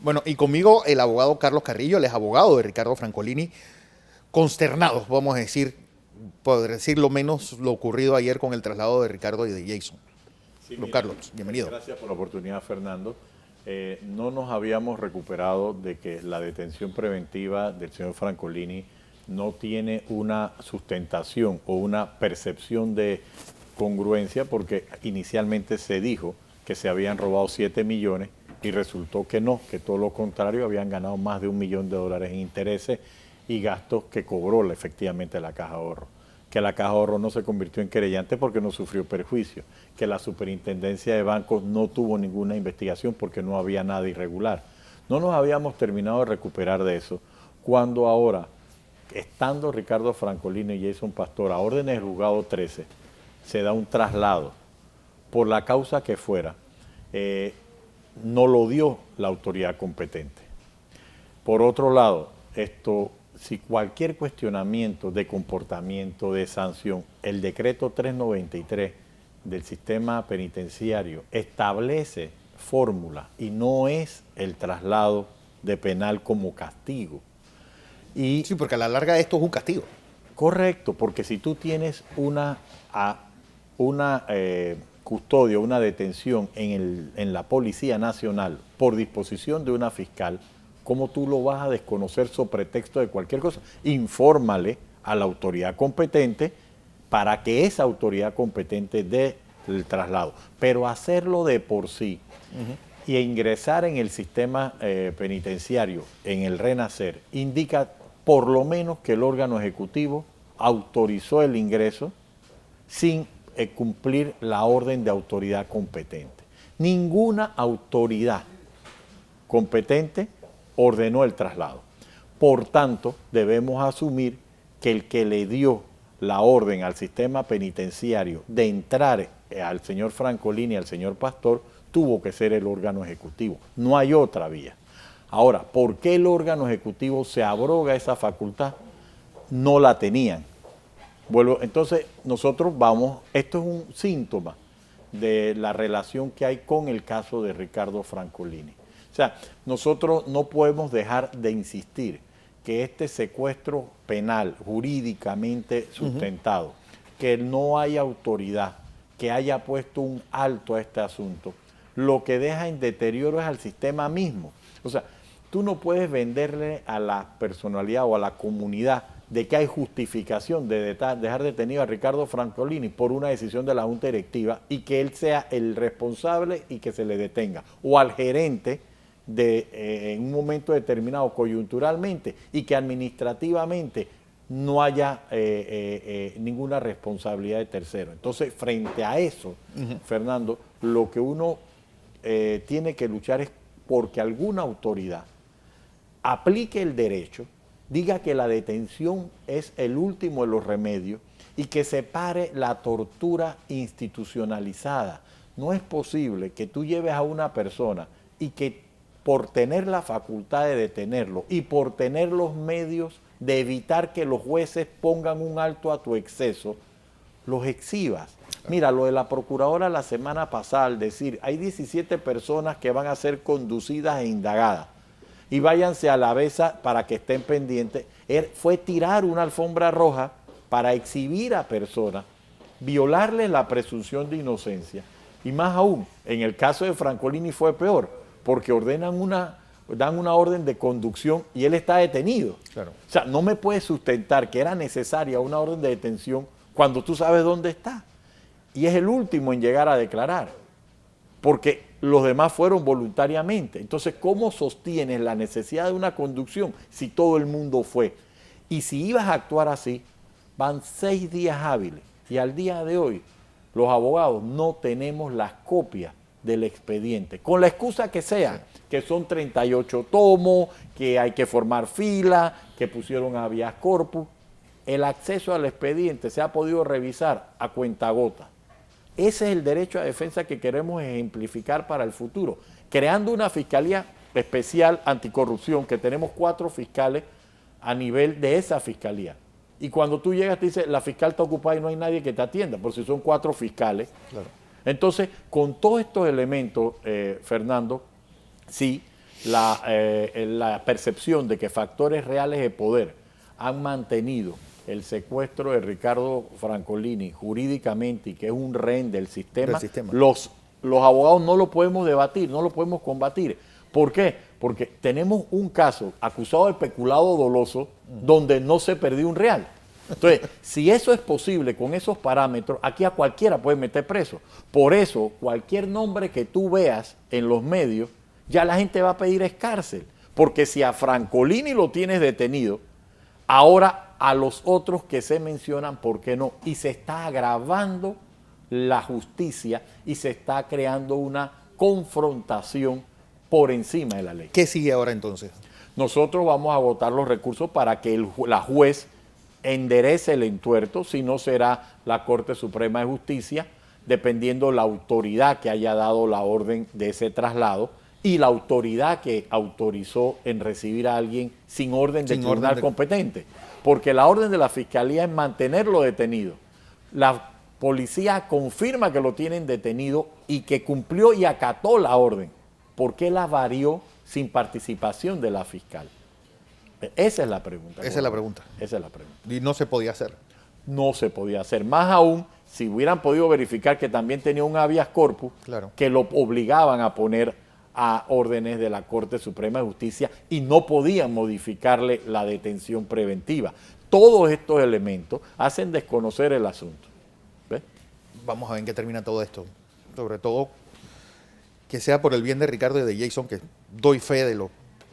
Bueno, y conmigo el abogado Carlos Carrillo, él es abogado de Ricardo Francolini, consternados, vamos a decir, por decir lo menos, lo ocurrido ayer con el traslado de Ricardo y de Jason. Sí, Don mira, Carlos, bienvenido. gracias por la oportunidad, Fernando. No nos habíamos recuperado de que la detención preventiva del señor Francolini no tiene una sustentación o una percepción de congruencia, porque inicialmente se dijo que se habían robado 7 millones y resultó que no, que todo lo contrario, habían ganado más de $1 millón en intereses y gastos que cobró efectivamente la Caja de Ahorro. Que la Caja de Ahorro no se convirtió en querellante porque no sufrió perjuicio, que la Superintendencia de Bancos no tuvo ninguna investigación porque no había nada irregular. No nos habíamos terminado de recuperar de eso, cuando ahora, estando Ricardo Francolini y Jason Pastor a órdenes del juzgado 13, se da un traslado por la causa que fuera, no lo dio la autoridad competente. Por otro lado, si cualquier cuestionamiento de comportamiento, de sanción, el decreto 393 del sistema penitenciario establece fórmula y no es el traslado de penal como castigo. Sí, porque a la larga esto es un castigo. Correcto, porque si tú tienes una custodia, una detención en la Policía Nacional por disposición de una fiscal, ¿cómo tú lo vas a desconocer sobre pretexto de cualquier cosa? Infórmale a la autoridad competente para que esa autoridad competente dé el traslado. Pero hacerlo de por sí y ingresar en el sistema penitenciario, en el renacer, indica por lo menos que el órgano ejecutivo autorizó el ingreso sin cumplir la orden de autoridad competente. Ninguna autoridad competente ordenó el traslado. Por tanto, debemos asumir que el que le dio la orden al sistema penitenciario de entrar al señor Francolini y al señor Pastor tuvo que ser el órgano ejecutivo. No hay otra vía. Ahora, ¿por qué el órgano ejecutivo se abroga esa facultad? No la tenían. Entonces, nosotros esto es un síntoma de la relación que hay con el caso de Ricardo Francolini. O sea, nosotros no podemos dejar de insistir que este secuestro penal jurídicamente sustentado, que no hay autoridad que haya puesto un alto a este asunto, lo que deja en deterioro es al sistema mismo. O sea, tú no puedes venderle a la personalidad o a la comunidad de que hay justificación de dejar detenido a Ricardo Francolini por una decisión de la Junta Directiva y que él sea el responsable y que se le detenga, o al gerente en un momento determinado coyunturalmente y que administrativamente no haya ninguna responsabilidad de tercero. Entonces, frente a eso, Fernando, lo que uno tiene que luchar es porque alguna autoridad aplique el derecho, diga que la detención es el último de los remedios y que separe la tortura institucionalizada. No es posible que tú lleves a una persona y que por tener la facultad de detenerlo y por tener los medios de evitar que los jueces pongan un alto a tu exceso, los exhibas. Mira, lo de la procuradora la semana pasada, al decir, hay 17 personas que van a ser conducidas e indagadas y váyanse a la besa para que estén pendientes, fue tirar una alfombra roja para exhibir a personas, violarles la presunción de inocencia. Y más aún, en el caso de Francolini fue peor, porque dan una orden de conducción y él está detenido. Claro. O sea, no me puedes sustentar que era necesaria una orden de detención cuando tú sabes dónde está. Y es el último en llegar a declarar, porque los demás fueron voluntariamente. Entonces, ¿cómo sostienes la necesidad de una conducción si todo el mundo fue? Y si ibas a actuar así, van 6 días hábiles. Y al día de hoy, los abogados no tenemos las copias del expediente, con la excusa que sea, que son 38 tomos, que hay que formar fila, que pusieron habeas corpus. El acceso al expediente se ha podido revisar a cuentagota. Ese es el derecho a defensa que queremos ejemplificar para el futuro, creando una fiscalía especial anticorrupción, que tenemos 4 fiscales a nivel de esa fiscalía. Y cuando tú llegas te dice, la fiscal está ocupada y no hay nadie que te atienda, por si son 4 fiscales. Claro. Entonces, con todos estos elementos, Fernando, sí, la percepción de que factores reales de poder han mantenido el secuestro de Ricardo Francolini jurídicamente y que es un rehén del sistema, los abogados no lo podemos debatir, no lo podemos combatir. ¿Por qué? Porque tenemos un caso acusado de peculado doloso donde no se perdió un real. Entonces, si eso es posible con esos parámetros, aquí a cualquiera puede meter preso. Por eso, cualquier nombre que tú veas en los medios, ya la gente va a pedir es cárcel. Porque si a Francolini lo tienes detenido, ahora a los otros que se mencionan, ¿por qué no? Y se está agravando la justicia y se está creando una confrontación por encima de la ley. ¿Qué sigue ahora entonces? Nosotros vamos a agotar los recursos para que la juez enderece el entuerto, si no será la Corte Suprema de Justicia, dependiendo la autoridad que haya dado la orden de ese traslado y la autoridad que autorizó en recibir a alguien sin orden del tribunal competente. Porque la orden de la Fiscalía es mantenerlo detenido. La policía confirma que lo tienen detenido y que cumplió y acató la orden. ¿Por qué la varió sin participación de la fiscal? Esa es la pregunta. Esa es la pregunta. Esa es la pregunta. Y no se podía hacer. No se podía hacer. Más aún, si hubieran podido verificar que también tenía un habeas corpus, claro, que lo obligaban a poner a órdenes de la Corte Suprema de Justicia y no podían modificarle la detención preventiva. Todos estos elementos hacen desconocer el asunto. ¿Ves? Vamos a ver en qué termina todo esto. Sobre todo que sea por el bien de Ricardo y de Jason, que doy fe de los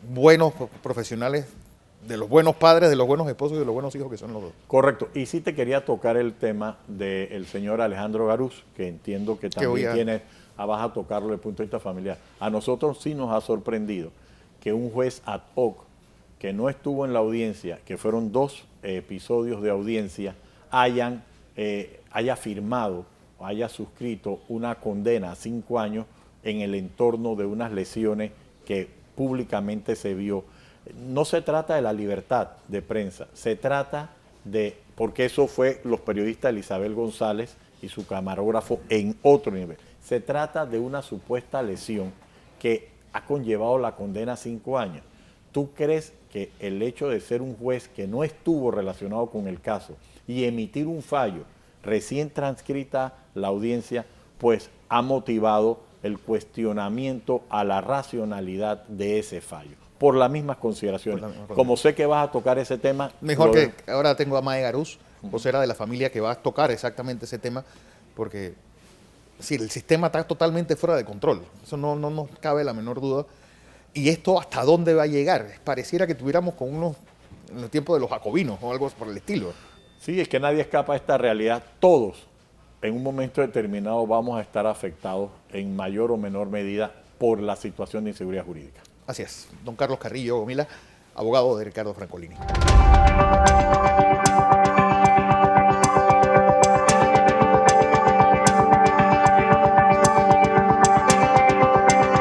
buenos profesionales, de los buenos padres, de los buenos esposos y de los buenos hijos que son los dos. Correcto. Y sí te quería tocar el tema del señor Alejandro Garús, que entiendo que también vas a tocarlo desde el punto de vista familiar. A nosotros sí nos ha sorprendido que un juez ad hoc, que no estuvo en la audiencia, que fueron 2 episodios de audiencia, haya firmado, haya suscrito una condena a 5 años en el entorno de unas lesiones que públicamente se vio. No se trata de la libertad de prensa, se trata de, porque eso fue los periodistas Elizabeth González y su camarógrafo en otro nivel, se trata de una supuesta lesión que ha conllevado la condena a 5 años. ¿Tú crees que el hecho de ser un juez que no estuvo relacionado con el caso y emitir un fallo recién transcrita la audiencia, pues ha motivado el cuestionamiento a la racionalidad de ese fallo? Por las mismas consideraciones. Como sé que vas a tocar ese tema... Mejor que ahora tengo a Mae Garús, vocera de la familia, que va a tocar exactamente ese tema, porque sí, el sistema está totalmente fuera de control. Eso no nos cabe la menor duda. ¿Y esto hasta dónde va a llegar? Pareciera que tuviéramos con unos, en el tiempo de los jacobinos o algo por el estilo. Sí, es que nadie escapa de esta realidad. Todos, en un momento determinado, vamos a estar afectados en mayor o menor medida por la situación de inseguridad jurídica. Así es. Don Carlos Carrillo Gomila, abogado de Ricardo Francolini.